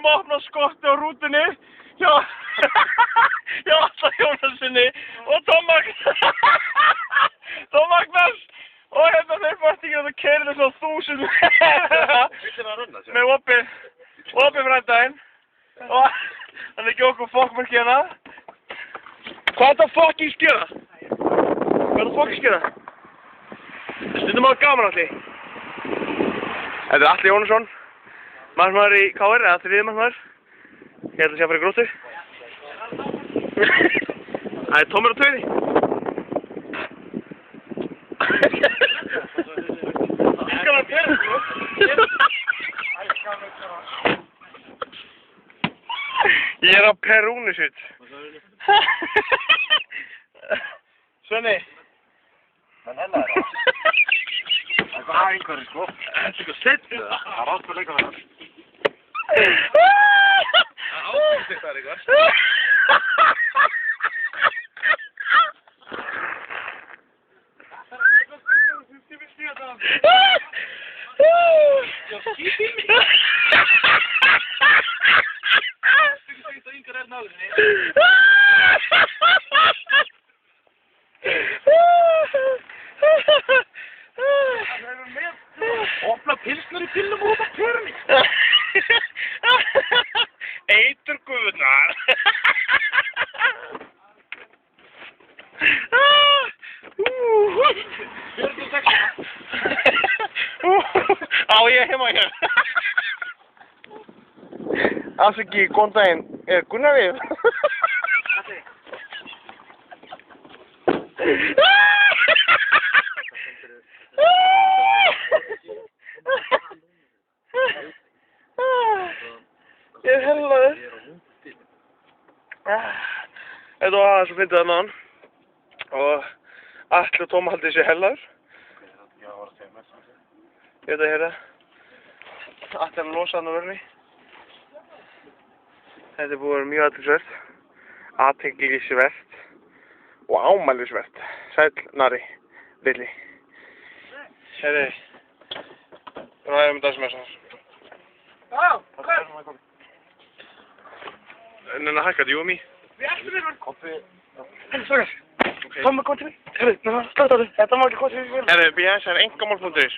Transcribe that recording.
erum að opna skotti á rútunni hjá Atla Jónasinni og Tom Magnús og hérna þeir fórst ekki að keyra svo 1000 með opið frændaginn og hann ekki okkur fokkmarki hérna. Hvað er það fokkins gera? Stundum á gaman allir. Þetta er Atli Jónasson, markmaður í KR, eða þriði markmaður. Ég held að sé að fara í Gróttu. Það er Tómur á tauði. Ég er á Perúnisutt. Svenni. Men hennar er það. Það er eitthvað einhverju sko. Þetta er eitthvað sett við það. Það er átt að leika það. Það er átt að leika það eitthvað. Opna pilsnur í pillum og út á perni. Eiturguðnar. Á ég heima hér. Afsaki, góðan daginn. Er Gunnar við? Ég er hellaður. Þetta var aðeins að finna það með hann. Og Atli og Tóma haldið sér hellaður. Ég veit að hérna. Atli er að losa hann á vörni. Þetta er búið að vera mjög athyglisvert og ámælisvert. Sæll, Nari, Lilli. Herri, ræðum þetta sem er sann. Hvað? Nenna hækka, do you want me? Við ætlum við hann. Koppi. Strákar. Tóma, kom til mig. Herri, slögt á þig. Þetta má ekki kom til mig. Herri, BS er engamál.is.